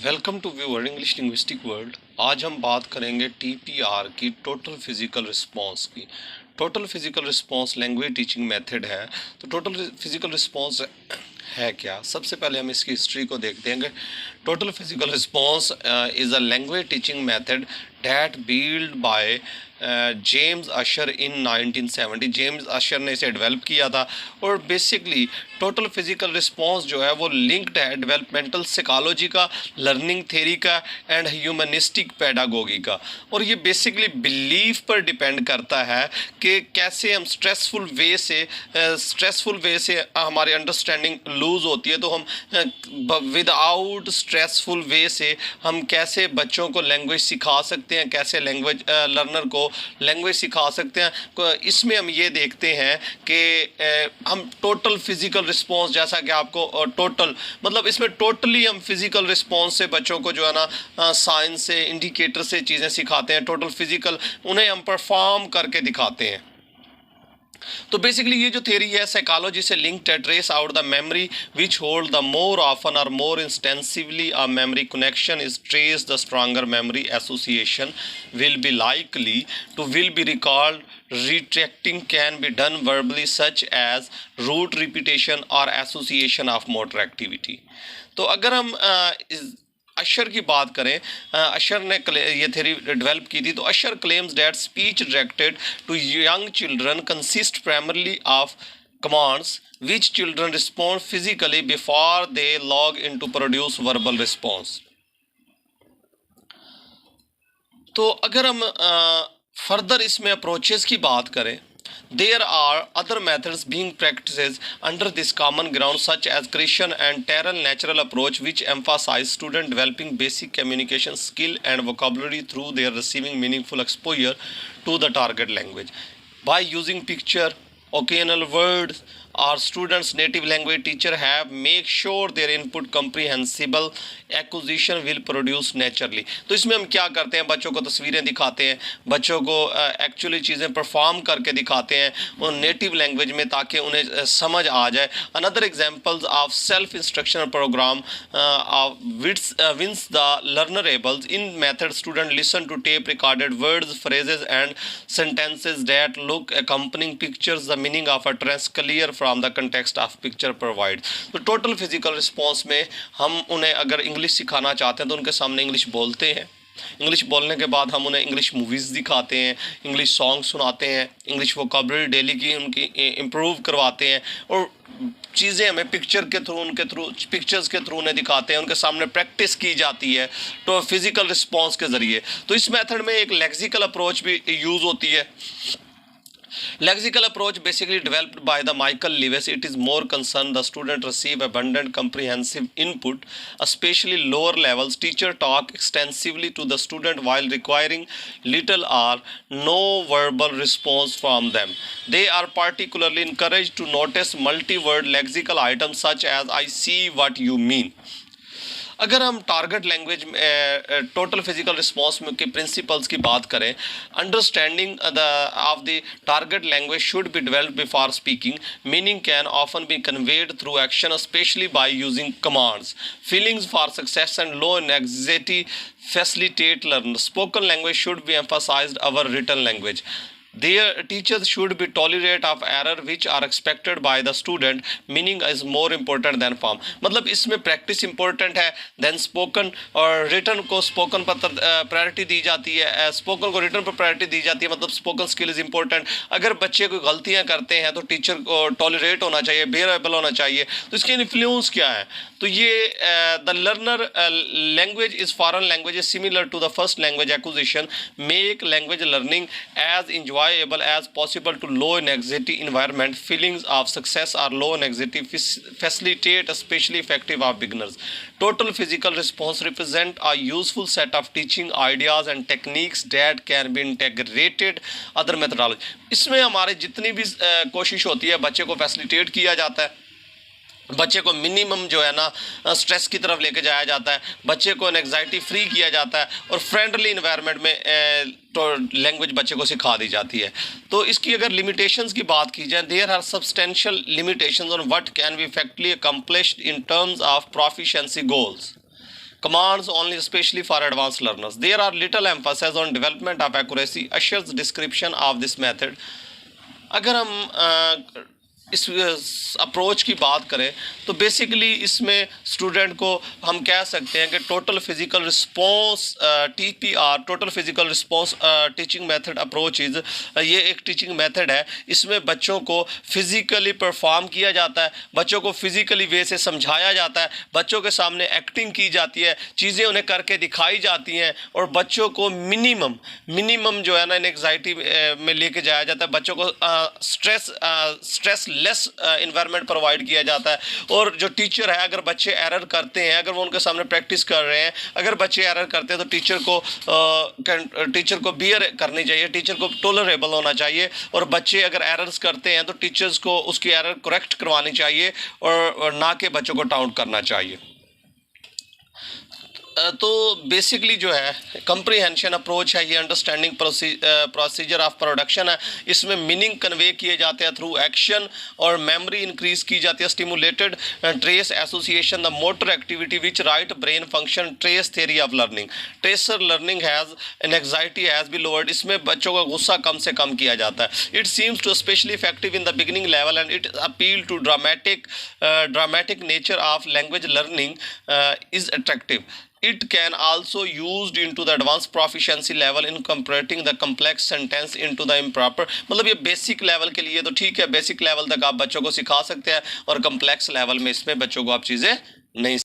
Welcome to viewer English linguistic world. आज हम बात करेंगे टीपीआर की, टोटल फिजिकल रिस्पांस की। Total physical response language teaching method है। तो टोटल फिजिकल रिस्पांस है क्या? सबसे पहले हम इसकी हिस्ट्री को देखते हैं। Total physical response is a language teaching method that build by James Asher in 1970। James Asher ने इसे डेवलप किया था और बेसिकली टोटल फिजिकल रिस्पांस जो है वो लिंक्ड है डेवलपमेंटल साइकोलॉजी का, लर्निंग थ्योरी का एंड ह्यूमनिस्टिक पेडागोगी का। और ये बेसिकली बिलीफ पर डिपेंड करता है कि कैसे हम स्ट्रेसफुल वे से हमारी अंडरस्टैंडिंग लूज होती है, तो हम विदाउट स्ट्रेसफुल वे से हम कैसे बच्चों को लैंग्वेज सिखा सकते हैं, कैसे लैंग्वेज लर्नर को लैंग्वेज सिखा सकते हैं। इसमें हम ये देखते हैं कि हम टोटल फिजिकल रिस्पॉन्स, जैसा कि आपको टोटल मतलब इसमें टोटली हम फिजिकल रिस्पॉन्स से बच्चों को जो है ना साइंस से, इंडिकेटर से चीज़ें सिखाते हैं। टोटल फिजिकल उन्हें हम परफॉर्म करके दिखाते हैं। तो बेसिकली ये जो थ्योरी है साइकोलॉजी से लिंक्ड है। Trace out the memory which hold the more often और more intensively a memory connection is trace the stronger memory association will be likely to will be recalled. retracting can be done verbally such as rote repetition or association of motor activity। तो अगर हम अशर की बात करें, अशर ने ये theory develop की थी। तो Asher claims that speech directed to young children consist primarily of commands which children respond physically before they log in to produce verbal response. तो अगर हम फर्दर इसमें अप्रोचेस की बात करें, there are other methods being practiced under this common ground such as Christian and Terrell natural approach which emphasize student developing basic communication skill and vocabulary through their receiving meaningful exposure to the target language by using picture, occasional words or students native language teacher have make sure their input comprehensible acquisition will produce naturally। तो इसमें हम क्या करते हैं, बच्चों को तस्वीरें दिखाते हैं, बच्चों को एक्चुअली चीज़ें परफॉर्म करके दिखाते हैं वो नेटिव लैंग्वेज में, ताकि उन्हें समझ आ जाए। Another examples of self instructional program wins the learner ables in method student listen to tape recorded words phrases and sentences that look accompanying pictures the meaning of utterance clear from the context of picture provides। तो total physical response में हम उन्हें अगर English सिखाना चाहते हैं तो उनके सामने इंग्लिश बोलते हैं। इंग्लिश बोलने के बाद हम उन्हें इंग्लिश मूवीज़ दिखाते हैं, इंग्लिश सॉन्ग सुनाते हैं, इंग्लिश वोकैबुलरी डेली की उनकी इम्प्रूव करवाते हैं और चीज़ें हमें पिक्चर्स के थ्रू उन्हें दिखाते हैं, उनके सामने प्रैक्टिस की जाती है तो फिजिकल रिस्पॉन्स के ज़रिए। तो इस मेथड में एक लेक्सिकल अप्रोच भी यूज़ होती है। Lexical approach basically developed by the Michael Lewis. It is more concerned the student receive abundant comprehensive input, especially lower levels. Teacher talk extensively to the student while requiring little or no verbal response from them. They are particularly encouraged to notice multi-word lexical items such as I see what you mean। अगर हम target language में total physical response के principles की बात करें, understanding of the target language should be developed before speaking. Meaning can often B conveyed through action specially by using commands. Feelings for success and low anxiety facilitate learn। Spoken language should be emphasized over written language। Their teachers should be tolerant of error which are expected by the student। Meaning is more important than form। मतलब इसमें practice important है then spoken, और return को spoken पर priority दी जाती है, spoken को return पर प्रायोरिटी दी जाती है। मतलब स्पोकन स्किल इज़ इंपॉर्टेंट। अगर बच्चे कोई गलतियाँ करते हैं तो टीचर को टॉलरेट होना चाहिए, बेयरेबल होना चाहिए। तो इसके इन्फ्लुएंस क्या है? तो ये the learner language is foreign language similar to the first language acquisition make language learning as enjoyable as possible to low anxiety environment। Feelings of success or low anxiety facilitate especially effective of beginners। Total physical response represent a useful set of teaching ideas and techniques that can be integrated other methodology। इसमें हमारे जितनी भी कोशिश होती है बच्चे को facilitate किया जाता है, बच्चे को मिनिमम जो है ना स्ट्रेस की तरफ लेके जाया जाता है, बच्चे को एंग्जाइटी फ्री किया जाता है और फ्रेंडली इन्वायरमेंट में तो लैंग्वेज बच्चे को सिखा दी जाती है। तो इसकी अगर लिमिटेशंस की बात की जाए, there are substantial limitations on what can be effectively accomplished in terms of proficiency goals. commands only especially for advanced learners. There are little emphasis on development of accuracy. Asher's description of this method. अगर हम इस approach की बात करें तो basically इसमें student को हम कह सकते हैं कि total physical response TPR total physical response teaching method approach is ये एक टीचिंग मेथड है. इसमें बच्चों को फिज़िकली परफॉर्म किया जाता है, बच्चों को फिज़िकली वे से समझाया जाता है, बच्चों के सामने एक्टिंग की जाती है, चीज़ें उन्हें करके दिखाई जाती हैं और बच्चों को मिनिमम जो है ना एंग्जाइटी में लेके जाया जाता है. बच्चों को स्ट्रेस लेस इन्वायरमेंट प्रोवाइड किया जाता है. और जो टीचर है, अगर बच्चे एरर करते हैं, अगर वो उनके सामने प्रैक्टिस कर रहे हैं, अगर बच्चे एरर करते हैं तो टीचर को बियर करनी चाहिए, टीचर को टॉलरेबल होना चाहिए. और बच्चे अगर एरर्स करते हैं तो टीचर्स को उसकी एरर करेक्ट करवानी चाहिए और ना कि बच्चों को टाउट करना चाहिए. तो बेसिकली जो है कंप्रीहेंशन अप्रोच है, ये अंडरस्टैंडिंग प्रोसीजर ऑफ प्रोडक्शन है. इसमें मीनिंग कन्वे किए जाते हैं थ्रू एक्शन और मेमोरी इंक्रीज की जाती है. Stimulated trace association the motor activity which right brain function. Trace theory of learning. Tracer learning has an anxiety has be lowered. इसमें बच्चों का गुस्सा कम से कम किया जाता है. It seems to specially effective in the beginning level and it appeal to dramatic nature of language learning is attractive. It can also used into the advanced proficiency level in converting the complex sentence into the improper. मतलब ये basic level के लिए तो ठीक है, basic level तक आप बच्चों को सिखा सकते हैं और कम्प्लेक्स लेवल में इसमें बच्चों को आप चीज़ें नहीं